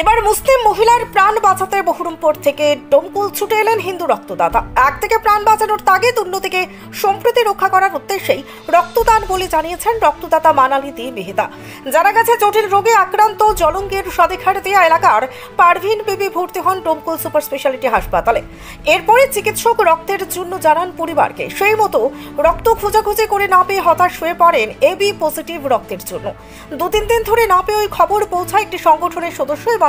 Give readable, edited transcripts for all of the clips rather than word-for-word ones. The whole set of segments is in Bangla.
এবার মুসলিম মহিলার প্রাণ বাঁচাতে বহরমপুর থেকে ডোমকল ছুটে এলেন হিন্দু রক্তদাতা। একদিকে প্রাণ বাঁচানোর তাগিদ, অন্যদিকে সম্প্রীতি রক্ষা করার উদ্দেশ্যেই রক্তদান বলে জানিয়েছেন রক্তদাতা মানালি দে মেহতা। জানা গেছে জটিল রোগে আক্রান্ত জলঙ্গির সাদেখারদিয়া এলাকার পারভিন বিবি ভর্তি হন ডোমকল সুপার স্পেশালিটি হাসপাতালে। এরপরে চিকিৎসক রক্তের জন্য জানান পরিবারকে। সেই মতো রক্ত খোঁজাখুঁজি করে না পেয়ে হতাশ হয়ে পড়েন এবি পজিটিভ রক্তের জন্য। 2-3 দিন ধরে না পেয়ে ওই খবর পৌঁছায় একটি সংগঠনের সদস্য এবং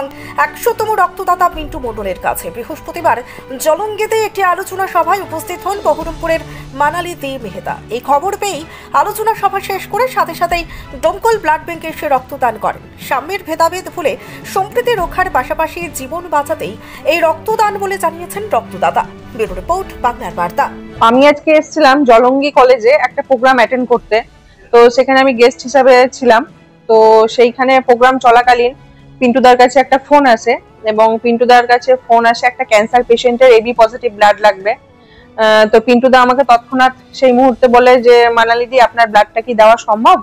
100তম রক্তদাতা পিন্টু মণ্ডলের কাছে। বৃহস্পতিবার জলঙ্গিতে একটি আলোচনা সভায় উপস্থিত হন বহরমপুরের মানালি দে মেহতা। এই খবর পেয়েই আলোচনা সভা শেষ করে সাথে সাথেই ডোমকল ব্লাড ব্যাংকে এসে রক্তদান করেন। সাম্যের ভেদাভেদ ভুলে সম্প্রীতি রক্ষার পাশাপাশি জীবন বাঁচাতেই এই রক্তদান বলে জানিয়েছেন রক্তদাতা। ব্যুরো রিপোর্ট, বাংলার বার্তা। আমি আজকে এসেছিলাম জলঙ্গি কলেজে একটা প্রোগ্রাম অ্যাটেন্ড করতে। তো সেখানে আমি গেস্ট হিসাবে ছিলাম। তো সেইখানে প্রোগ্রাম চলাকালীন পিন্টুদার কাছে একটা ফোন আসে এবং পিন্টুদার কাছে ফোন আসে একটা ক্যান্সার পেশেন্টের এবি পজিটিভ ব্লাড লাগবে। তো পিন্টুদা আমাকে তৎক্ষণাৎ সেই মুহূর্তে বলে যে মানালি দি, আপনার ব্লাডটা কি দেওয়া সম্ভব?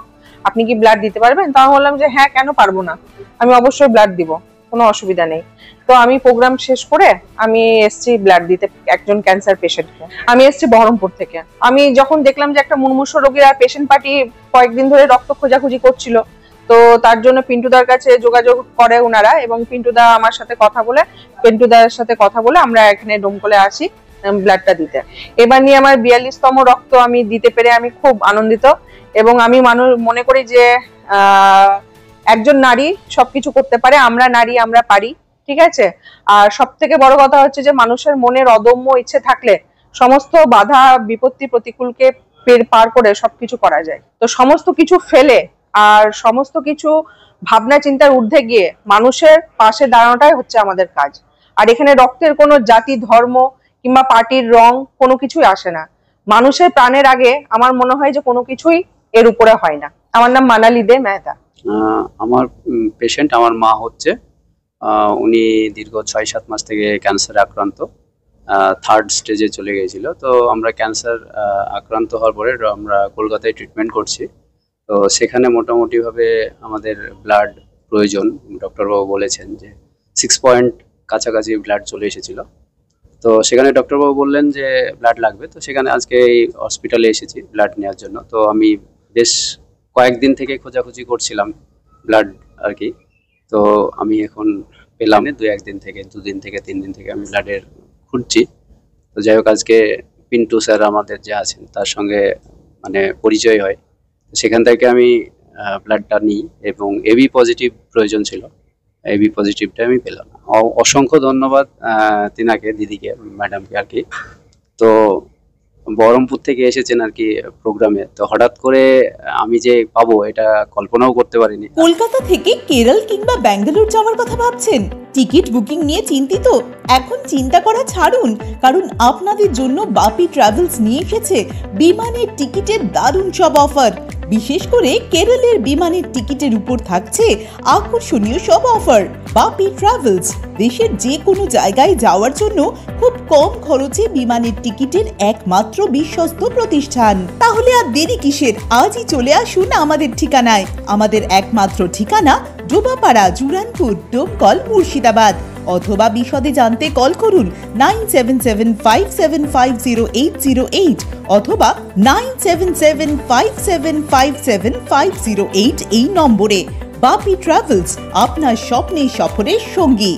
আপনি কি ব্লাড দিতে পারবেন? তো আমি বললাম যে হ্যাঁ, কেন পারবো না, আমি অবশ্যই ব্লাড দিব, কোনো অসুবিধা নেই। তো আমি প্রোগ্রাম শেষ করে আমি এসছি ব্লাড দিতে একজন ক্যান্সার পেশেন্টকে। আমি এসছি বহরমপুর থেকে। আমি যখন দেখলাম যে একটা মুমূর্ষ রোগীর আর পেশেন্ট পার্টি কয়েকদিন ধরে রক্ত খোঁজাখুঁজি করছিল, তো তার জন্য পিন্টুদার কাছে যোগাযোগ করে ওনারা এবং পিন্টুদার সাথে কথা বলে আমরা এখানে ডোমকলে আসি ব্লাডটা দিতে। এবার নিয়ে আমার 42তম রক্ত আমি দিতে পেরে আমি খুব আনন্দিত এবং আমি মনে করি যে একজন নারী সবকিছু করতে পারে। আমরা নারী, আমরা পারি, ঠিক আছে। আর সব থেকে বড় কথা হচ্ছে যে মানুষের মনের অদম্য ইচ্ছে থাকলে সমস্ত বাধা বিপত্তি প্রতিকূলকে পার করে সবকিছু করা যায়। তো সমস্ত কিছু ফেলে আর সমস্ত কিছু ভাবনা চিন্তার ঊর্ধ্বে গিয়ে মানুষের পাশে দাঁড়ানোটাই হচ্ছে আমাদের কাজ। আর এখানে রক্তের কোনো জাতি, ধর্ম কিংবা পার্টির রং কোনো কিছুই আসে না। মানুষের প্রাণের আগে আমার মনে হয় যে কোনো কিছুই এর উপরে হয় না। আমার নাম মানালি দে মেহতা। আমার পেশেন্ট আমার মা হচ্ছে, উনি দীর্ঘ 6-7 মাস থেকে ক্যান্সারে আক্রান্ত, 3rd স্টেজে চলে গিয়েছিল। তো আমরা ক্যান্সার আক্রান্ত হওয়ার পরে আমরা কলকাতায় ট্রিটমেন্ট করছি। তো সেখানে মোটামুটিভাবে আমাদের ব্লাড প্রয়োজন। ডক্টরবাবু বলেছেন যে 6 পয়েন্ট কাছাকাছি ব্লাড চলে এসেছিল। তো সেখানে ডক্টরবাবু বললেন যে ব্লাড লাগবে। তো সেখানে আজকে এই হসপিটালে এসেছি ব্লাড নেওয়ার জন্য। তো আমি বেশ কয়েকদিন থেকে খোঁজাখুঁজি করছিলাম ব্লাড আর কি। তো আমি এখন পেলাম 2-1 দিন থেকে, 2 দিন থেকে 3 দিন থেকে আমি ব্লাডের খুঁজছি। তো যাই হোক, আজকে পিন্টু স্যার আমাদের যে আছেন তার সঙ্গে মানে পরিচয় হয়। সেখান থেকে আমি ব্লাডটা নিই এবং এবি পজিটিভ প্রয়োজন ছিল, এবি পজিটিভটা আমি পেলাম। অসংখ্য ধন্যবাদ তিনাকে, দিদিকে, ম্যাডামকে আর কি। তো বহরমপুর থেকে এসেছেন আর কি প্রোগ্রামে। তো হঠাৎ করে আমি যে পাবো এটা কল্পনাও করতে পারিনি। কলকাতা থেকে কেরল কিংবা ব্যাঙ্গালোর যাওয়ার কথা ভাবছেন? টিকিট বুকিং নিয়ে চিন্তিত? এখন চিন্তা করা ছাড়ুন, কারণ আপনাদের জন্য বাপি ট্রাভেলস নিয়ে এসেছে বিমানের টিকিটের দারুণ সব অফার। বিশেষ করে কেরলের বিমানের টিকিটের উপর থাকছে আকর্ষণীয় সব অফার। বাপি ট্রাভেলস দেশের যে কোনো জায়গায় যাওয়ার জন্য খুব কম খরচে বিমানের টিকিটের একমাত্র বিশ্বস্ত প্রতিষ্ঠান। তাহলে আর দেরি কিসের? আজই চলে আসুন আমাদের ঠিকানায়। আমাদের একমাত্র ঠিকানা ডোবাপাড়া, জুরানপুর, ডোমকল, মুর্শিদাবাদ। অথবা বিশদে জানতে কল করুন 9775750808 অথবা 9775757508 এই নম্বরে। বাপি ট্রাভেলস, আপনার স্বপ্নের সফরের সঙ্গী।